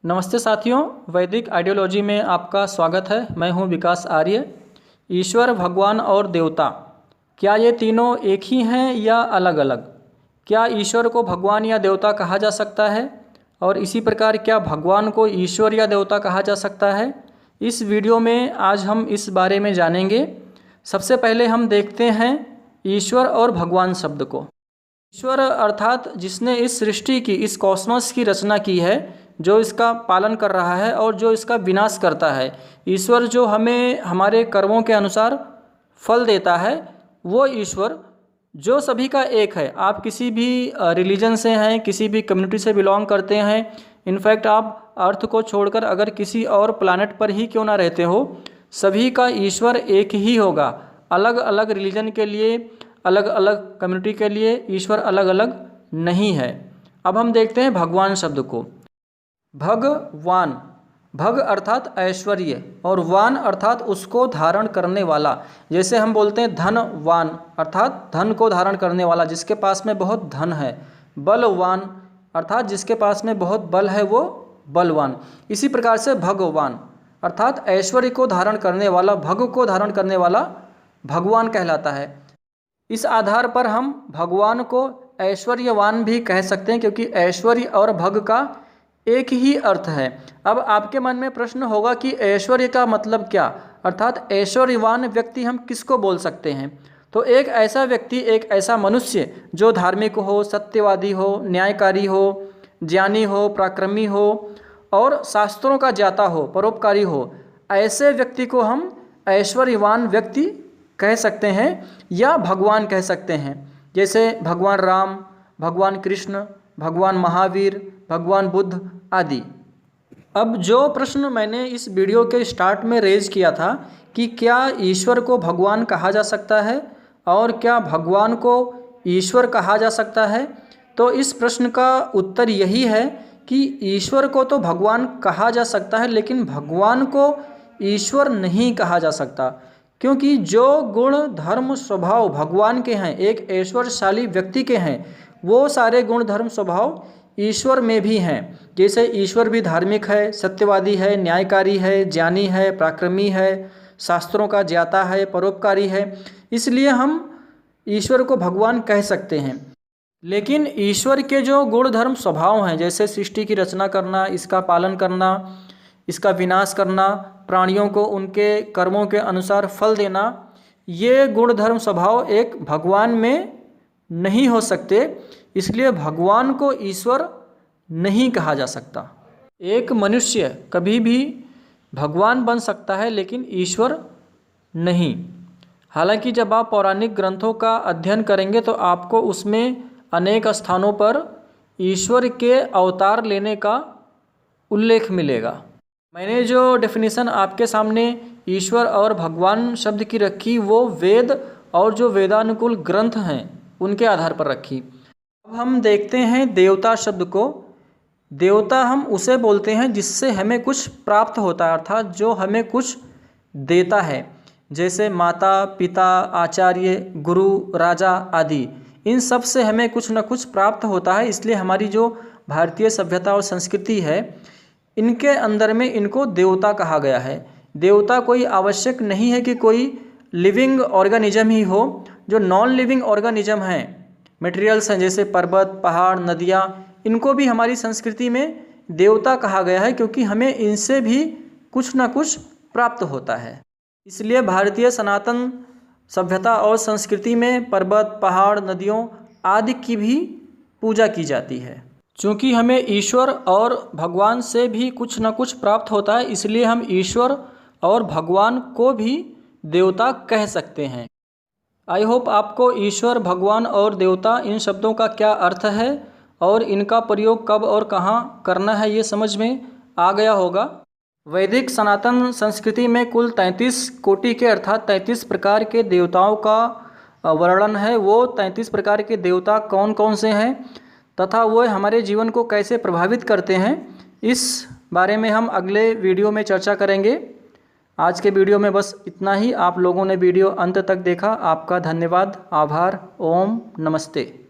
नमस्ते साथियों, वैदिक आइडियोलॉजी में आपका स्वागत है। मैं हूं विकास आर्य। ईश्वर, भगवान और देवता, क्या ये तीनों एक ही हैं या अलग अलग? क्या ईश्वर को भगवान या देवता कहा जा सकता है? और इसी प्रकार क्या भगवान को ईश्वर या देवता कहा जा सकता है? इस वीडियो में आज हम इस बारे में जानेंगे। सबसे पहले हम देखते हैं ईश्वर और भगवान शब्द को। ईश्वर अर्थात जिसने इस सृष्टि की, इस कॉस्मोस की रचना की है, जो इसका पालन कर रहा है और जो इसका विनाश करता है। ईश्वर जो हमें हमारे कर्मों के अनुसार फल देता है, वो ईश्वर जो सभी का एक है। आप किसी भी रिलीजन से हैं, किसी भी कम्युनिटी से बिलोंग करते हैं, इनफैक्ट आप अर्थ को छोड़कर अगर किसी और प्लानट पर ही क्यों ना रहते हो, सभी का ईश्वर एक ही होगा। अलग अलग रिलीजन के लिए, अलग अलग कम्युनिटी के लिए ईश्वर अलग अलग नहीं है। अब हम देखते हैं भगवान शब्द को। भगवान, भग अर्थात ऐश्वर्य और वान अर्थात उसको धारण करने वाला। जैसे हम बोलते हैं धनवान अर्थात धन को धारण करने वाला, जिसके पास में बहुत धन है। बलवान अर्थात जिसके पास में बहुत बल है, वो बलवान। इसी प्रकार से भगवान अर्थात ऐश्वर्य को धारण करने वाला, भग को धारण करने वाला भगवान कहलाता है। इस आधार पर हम भगवान को ऐश्वर्यवान भी कह सकते हैं, क्योंकि ऐश्वर्य और भग का एक ही अर्थ है। अब आपके मन में प्रश्न होगा कि ऐश्वर्य का मतलब क्या, अर्थात ऐश्वर्यवान व्यक्ति हम किसको बोल सकते हैं? तो एक ऐसा व्यक्ति, एक ऐसा मनुष्य जो धार्मिक हो, सत्यवादी हो, न्यायकारी हो, ज्ञानी हो, पराक्रमी हो और शास्त्रों का ज्ञाता हो, परोपकारी हो, ऐसे व्यक्ति को हम ऐश्वर्यवान व्यक्ति कह सकते हैं या भगवान कह सकते हैं। जैसे भगवान राम, भगवान कृष्ण, भगवान महावीर, भगवान बुद्ध आदि। अब जो प्रश्न मैंने इस वीडियो के स्टार्ट में रेज किया था कि क्या ईश्वर को भगवान कहा जा सकता है और क्या भगवान को ईश्वर कहा जा सकता है, तो इस प्रश्न का उत्तर यही है कि ईश्वर को तो भगवान कहा जा सकता है, लेकिन भगवान को ईश्वर नहीं कहा जा सकता। क्योंकि जो गुण, धर्म, स्वभाव भगवान के हैं, एक ऐश्वर्यशाली व्यक्ति के हैं, वो सारे गुण, धर्म, स्वभाव ईश्वर में भी हैं। जैसे ईश्वर भी धार्मिक है, सत्यवादी है, न्यायकारी है, ज्ञानी है, पराक्रमी है, शास्त्रों का ज्ञाता है, परोपकारी है। इसलिए हम ईश्वर को भगवान कह सकते हैं। लेकिन ईश्वर के जो गुण, धर्म, स्वभाव हैं, जैसे सृष्टि की रचना करना, इसका पालन करना, इसका विनाश करना, प्राणियों को उनके कर्मों के अनुसार फल देना, ये गुण, धर्म, स्वभाव एक भगवान में नहीं हो सकते। इसलिए भगवान को ईश्वर नहीं कहा जा सकता। एक मनुष्य कभी भी भगवान बन सकता है, लेकिन ईश्वर नहीं। हालांकि जब आप पौराणिक ग्रंथों का अध्ययन करेंगे तो आपको उसमें अनेक स्थानों पर ईश्वर के अवतार लेने का उल्लेख मिलेगा। मैंने जो डेफिनेशन आपके सामने ईश्वर और भगवान शब्द की रखी, वो वेद और जो वेदानुकूल ग्रंथ हैं उनके आधार पर रखी। अब हम देखते हैं देवता शब्द को। देवता हम उसे बोलते हैं जिससे हमें कुछ प्राप्त होता है, अर्थात जो हमें कुछ देता है। जैसे माता, पिता, आचार्य, गुरु, राजा आदि, इन सब से हमें कुछ न कुछ प्राप्त होता है। इसलिए हमारी जो भारतीय सभ्यता और संस्कृति है, इनके अंदर में इनको देवता कहा गया है। देवता कोई आवश्यक नहीं है कि कोई लिविंग ऑर्गेनिज्म ही हो। जो नॉन लिविंग ऑर्गेनिज्म हैं, मटेरियल्स हैं, जैसे पर्वत, पहाड़, नदियाँ, इनको भी हमारी संस्कृति में देवता कहा गया है, क्योंकि हमें इनसे भी कुछ ना कुछ प्राप्त होता है। इसलिए भारतीय सनातन सभ्यता और संस्कृति में पर्वत, पहाड़, नदियों आदि की भी पूजा की जाती है। चूँकि हमें ईश्वर और भगवान से भी कुछ ना कुछ प्राप्त होता है, इसलिए हम ईश्वर और भगवान को भी देवता कह सकते हैं। आई होप आपको ईश्वर, भगवान और देवता, इन शब्दों का क्या अर्थ है और इनका प्रयोग कब और कहाँ करना है, ये समझ में आ गया होगा। वैदिक सनातन संस्कृति में कुल 33 कोटि के अर्थात 33 प्रकार के देवताओं का वर्णन है। वो 33 प्रकार के देवता कौन कौन से हैं तथा वो हमारे जीवन को कैसे प्रभावित करते हैं, इस बारे में हम अगले वीडियो में चर्चा करेंगे। आज के वीडियो में बस इतना ही। आप लोगों ने वीडियो अंत तक देखा, आपका धन्यवाद, आभार। ओम नमस्ते।